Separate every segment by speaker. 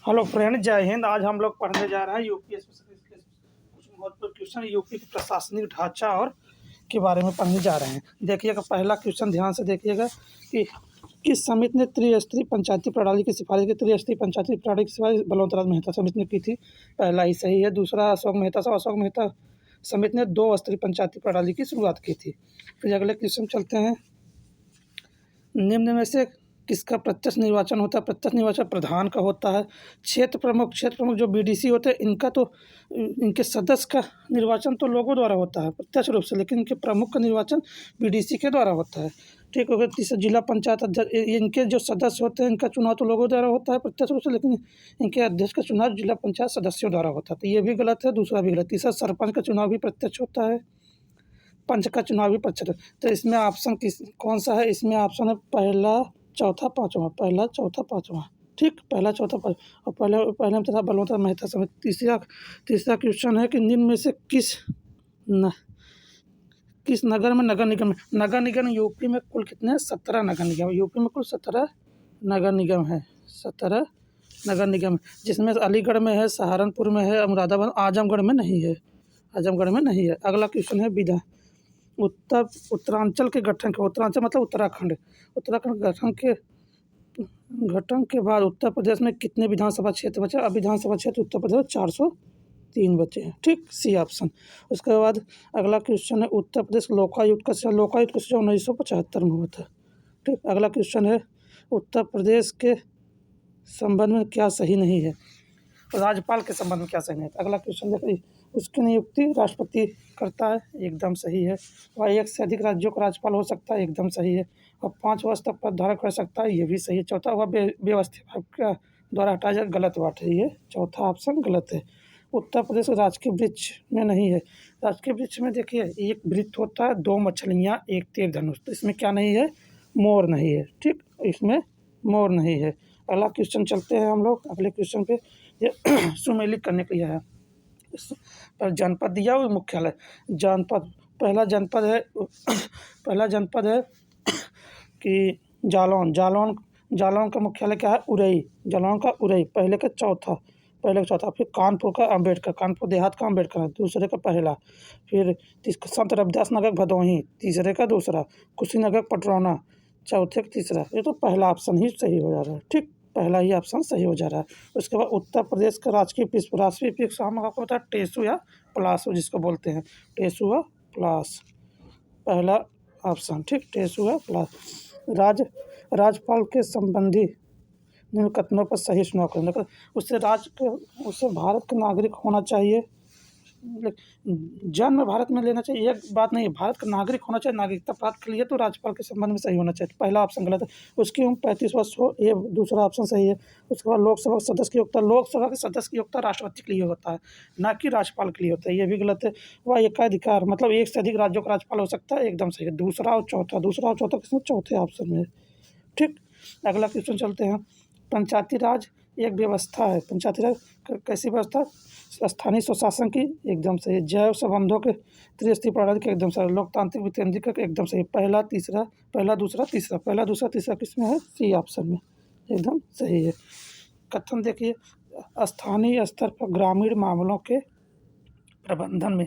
Speaker 1: Hello friend, जय हिंद। आज हम लोग पढ़ने जा रहे हैं यूपीएससी के कुछ महत्वपूर्ण क्वेश्चन यूपी के प्रशासनिक ढांचा और के बारे में पढ़ने जा रहे हैं। देखिएगा पहला क्वेश्चन, ध्यान से देखिएगा कि किस समिति ने त्रिस्तरीय पंचायती प्रणाली की सिफारिश की। त्रिस्तरीय पंचायती प्रणाली की सिफारिश बलवंत राज मेहता समिति ने की थी। पहला ही सही है। दूसरा अशोक मेहता साहब, अशोक मेहता समिति ने 2 स्तरीय पंचायती प्रणाली की शुरुआत की थी। फिर अगले क्वेश्चन चलते हैं। निम्न में से किसका प्रत्यक्ष निर्वाचन होता है? प्रत्यक्ष निर्वाचन प्रधान का होता है। क्षेत्र प्रमुख जो बीडीसी होते हैं इनका तो इनके सदस्य का निर्वाचन तो लोगों द्वारा होता है प्रत्यक्ष रूप से, लेकिन इनके प्रमुख का निर्वाचन बीडीसी के द्वारा होता है। ठीक हो गया। तीसरा जिला पंचायत अध्यक्ष, इनके जो सदस्य होते हैं इनका चुनाव तो लोगों द्वारा होता है प्रत्यक्ष रूप से, लेकिन इनके अध्यक्ष का चुनाव जिला पंचायत सदस्यों द्वारा होता है। तो ये भी गलत है, दूसरा भी गलत। तीसरा सरपंच का चुनाव भी प्रत्यक्ष होता है, पंच का चुनाव भी प्रत्यक्ष। तो इसमें ऑप्शन कौन सा है? इसमें ऑप्शन है पहला, चौथा, पाँचवा। पहला, चौथा, पाँचवा। ठीक, पहला, चौथा, पाँचवा। और पहले में था बलवंत मेहता समिति। तीसरा क्वेश्चन है कि निम्न में से किस नगर में नगर निगम यूपी में कुल कितने हैं? 17 नगर निगम। यूपी में कुल 17 नगर निगम है। 17 नगर निगम, जिसमें अलीगढ़ में है, सहारनपुर में है, मुरादाबाद, आजमगढ़ में नहीं है। आजमगढ़ में नहीं है। अगला क्वेश्चन है उत्तरांचल के गठन के। उत्तरांचल मतलब उत्तराखंड। उत्तराखंड गठन के बाद उत्तर प्रदेश में कितने विधानसभा क्षेत्र बचे? अब विधानसभा क्षेत्र उत्तर प्रदेश 403 बचे हैं। ठीक, सी ऑप्शन। उसके बाद अगला क्वेश्चन है उत्तर प्रदेश लोकायुक्त का 1975 में हुआ था। ठीक, अगला क्वेश्चन है उत्तर प्रदेश के संबंध में क्या सही नहीं है? राज्यपाल के संबंध में क्या सही नहीं है? अगला क्वेश्चन देखिए, उसकी नियुक्ति राष्ट्रपति करता है, एकदम सही है। वह एक से अधिक राज्यों का राज्यपाल हो सकता है, एकदम सही है। और 5 वर्ष तक पद धारण कर सकता है, ये भी सही है। चौथा, वह व्यवस्था का द्वारा हटाया जाए, गलत बात है ये। चौथा ऑप्शन गलत है। उत्तर प्रदेश राजकीय वृक्ष में नहीं है। राजकीय वृक्ष में देखिए एक वृत्त होता है, 2 मछलियाँ, एक तीर धनुष। तो इसमें क्या नहीं है? मोर नहीं है। ठीक, इसमें मोर नहीं है। अगला क्वेश्चन चलते हैं हम लोग अगले क्वेश्चन पे। ये सुमेलित करने के लिए है। पर जनपद दिया हुआ मुख्यालय। जनपद, पहला जनपद है कि जालौन का मुख्यालय क्या है? उरई। जालौन का उरई पहले का चौथा। फिर कानपुर का अम्बेडकर, कानपुर देहात का अम्बेडकर दूसरे का पहला। फिर संत रविदास नगर भदोही तीसरे का दूसरा। कुशीनगर पटरौना चौथे का तीसरा। ये तो पहला ऑप्शन ही सही हो जा रहा है। ठीक, पहला ही ऑप्शन सही हो जा रहा है। उसके बाद उत्तर प्रदेश का राष्ट्रीय वृक्ष हम आपको पता है टेसु या पलासु जिसको बोलते हैं, टेसु या पलास। पहला ऑप्शन। ठीक, टेसु या पलास। राज्यपाल के संबंधी निम्न कथनों पर सही चुनाव करने का। उससे भारत का नागरिक होना चाहिए, जन्म भारत में लेना चाहिए, एक बात नहीं है। भारत का नागरिक होना चाहिए, नागरिकता प्राप्त के लिए तो राज्यपाल के संबंध में सही होना चाहिए। पहला ऑप्शन गलत है। उसकी उम्र 35 वर्ष हो, ये दूसरा ऑप्शन सही है। उसके बाद लोकसभा सदस्य की योग्यता राष्ट्रपति के लिए होता है, ना कि राज्यपाल के लिए होता है, ये भी गलत है। वह एकाधिकार मतलब एक से अधिक राज्यों का राज्यपाल हो सकता है, एकदम सही है। दूसरा और चौथा किसमें? चौथे ऑप्शन में। ठीक, अगला क्वेश्चन चलते हैं। पंचायती राज एक व्यवस्था है। पंचायती राज कैसी व्यवस्था? स्थानीय स्वशासन की, एकदम सही। जैव संबंधों के त्रिस्तरीय प्रणाली के, एकदम सही। लोकतांत्रिक विकेंद्रीकरण, एकदम सही। पहला दूसरा तीसरा किसमें है? सी ऑप्शन में, एकदम सही है। कथन देखिए, स्थानीय स्तर पर ग्रामीण मामलों के प्रबंधन में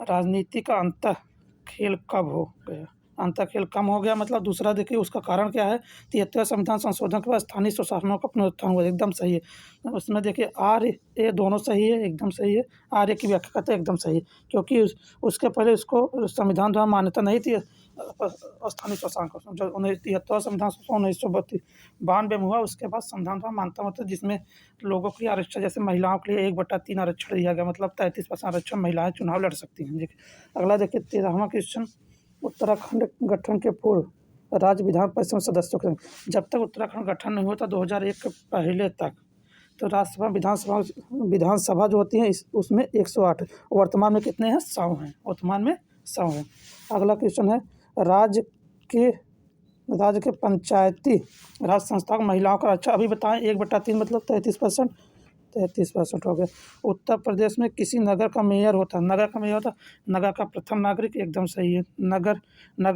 Speaker 1: राजनीति का अंतःखेल कब हो गया? अंतःखेल कम हो गया मतलब दूसरा देखिए उसका कारण क्या है? 73वें संविधान संशोधन के बाद स्थानीय स्वशासनों का पुनरुत्थान हुआ, एकदम सही है। उसमें देखिए आर्य ए दोनों सही है, एकदम सही है। आर्य की व्याख्या करते एकदम सही है, क्योंकि उसके पहले उसको संविधान द्वारा मान्यता नहीं थी स्थानीय स्वशासन को। जो 73वां संविधान 1992 में हुआ, उसके बाद संविधान द्वारा मान्यता मतलब जिसमें लोगों के लिए आरक्षण, जैसे महिलाओं के लिए 1/3 आरक्षण दिया गया, मतलब 33% आरक्षण महिलाएं चुनाव लड़ सकती हैं। देखिए अगला देखिए 13वां क्वेश्चन। उत्तराखंड गठन के पूर्व राज्य विधान परिषद सदस्यों के, जब तक उत्तराखंड गठन नहीं हुआ था 2001 के पहले तक, तो राज्यसभा विधानसभा जो होती है उसमें 108, वर्तमान में कितने हैं? 100 हैं। वर्तमान में 100 हैं। अगला क्वेश्चन है राज्य के पंचायती राज संस्था को महिलाओं का, अच्छा अभी बताएं 1/3 मतलब 33%, 33% हो गया। उत्तर प्रदेश में किसी नगर का मेयर होता है, नगर का मेयर होता है, नगर का प्रथम नागरिक, एकदम सही है। नगर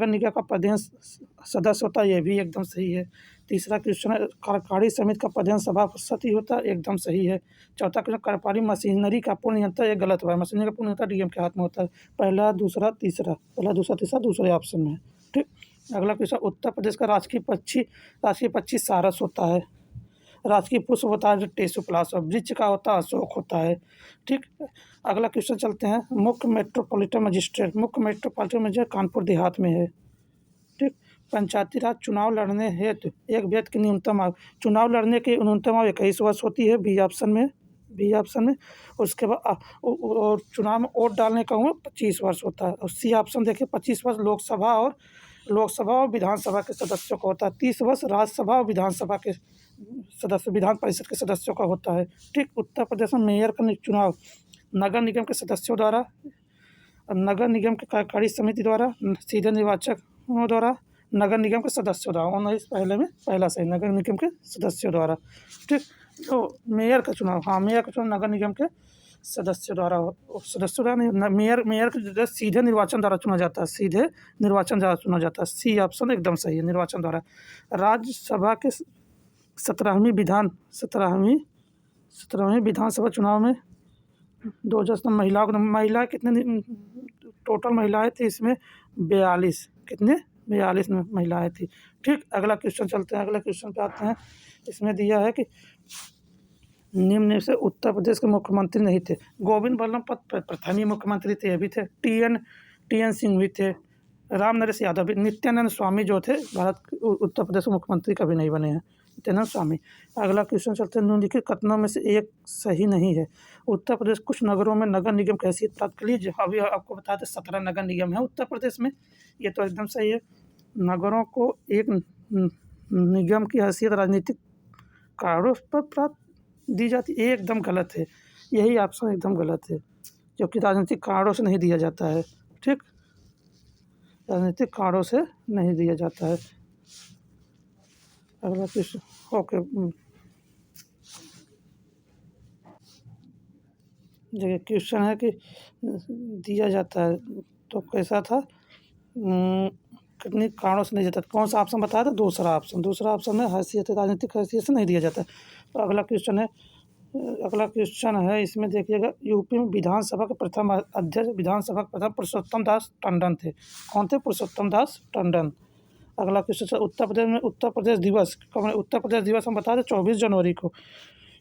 Speaker 1: निगम का प्रधान सदस्य होता है, ये भी एकदम सही है। तीसरा क्वेश्चन है, कार्यकारी समिति का प्रधान सभापति होता है, एकदम सही है। चौथा क्वेश्चन, कार्यपालिक मशीनरी का पूर्ण नियंत्रण, ये गलत हुआ है, मशीनरी का पूर्ण नियंत्रण डीएम के हाथ में होता है। पहला दूसरा तीसरा दूसरे ऑप्शन में है। ठीक, अगला क्वेश्चन, उत्तर प्रदेश का राजकीय पक्षी सारस होता है। राजकीय पुष्प होता है टेसुप्लास, और वृक्ष का होता है अशोक होता है। ठीक, अगला क्वेश्चन चलते हैं, मुख्य मेट्रोपॉलिटन मजिस्ट्रेट कानपुर देहात में है। ठीक, पंचायती राज चुनाव लड़ने हेतु एक व्यक्ति की न्यूनतम आयु, चुनाव लड़ने की न्यूनतम आयु 21 वर्ष होती है, बी ऑप्शन में। उसके बाद और चुनाव में वोट डालने का उम्र 25 वर्ष होता है। और सी ऑप्शन देखिए, 25 वर्ष लोकसभा और विधानसभा के सदस्यों का होता है। 30 वर्ष राज्यसभा और विधान परिषद के सदस्यों का होता है। ठीक, उत्तर प्रदेश में मेयर का चुनाव नगर निगम के सदस्यों द्वारा, नगर निगम के कार्यकारी समिति द्वारा, सीधे निर्वाचकों द्वारा, नगर निगम के सदस्यों द्वारा। 19 पहले में पहला सही, नगर निगम के सदस्यों द्वारा। ठीक, तो मेयर का चुनाव नगर निगम के सदस्यों द्वारा नहीं, मेयर का सीधे निर्वाचन द्वारा चुना जाता है, सी ऑप्शन एकदम सही है, निर्वाचन द्वारा। राज्यसभा के 17वीं विधानसभा चुनाव में 2000 महिला कितने टोटल महिलाएं थी इसमें? 42 महिलाएं थी। ठीक, अगला क्वेश्चन चलते हैं, अगले क्वेश्चन पे आते हैं। इसमें दिया है कि निम्न में से उत्तर प्रदेश के मुख्यमंत्री नहीं थे। गोविंद बल्लभ पंत प्रथम ही मुख्यमंत्री थे, ये भी थे। टी एन सिंह भी थे, राम नरेश यादव भी, नित्यानंद स्वामी जो थे उत्तर प्रदेश के मुख्यमंत्री कभी नहीं बने हैं, नित्यानंद स्वामी। अगला क्वेश्चन चलते हैं, निम्नलिखित कथनों में से एक सही नहीं है। उत्तर प्रदेश कुछ नगरों में नगर निगम की हैसियत प्राप्त कर ली। अभी आपको बताया था 17 नगर निगम है उत्तर प्रदेश में, ये तो एकदम सही है। नगरों को एक निगम की हैसियत राजनीतिक कारणों पर प्राप्त दी जाती, ये एकदम गलत है, यही ऑप्शन एकदम गलत है, क्योंकि राजनीतिक कारणों से नहीं दिया जाता है। ठीक, राजनीतिक कारणों से नहीं दिया जाता है। अगला क्वेश्चन, ओके, जगह क्वेश्चन है कि दिया जाता है तो कैसा था, कितने कारणों से नहीं जाता, कौन सा ऑप्शन बताया था? दूसरा ऑप्शन में हैसियत, राजनीतिक हैसियत से नहीं दिया जाता। तो अगला क्वेश्चन है इसमें देखिएगा, यूपी में विधानसभा के प्रथम अध्यक्ष पुरुषोत्तम दास टंडन थे। कौन थे? पुरुषोत्तम दास टंडन। अगला क्वेश्चन, उत्तर प्रदेश दिवस हम बता दें 24 जनवरी को।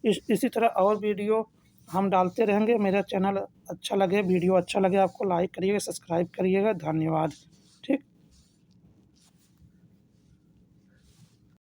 Speaker 1: इसी तरह और वीडियो हम डालते रहेंगे। मेरा चैनल अच्छा लगे, वीडियो अच्छा लगे आपको, लाइक करिएगा, सब्सक्राइब करिएगा। धन्यवाद।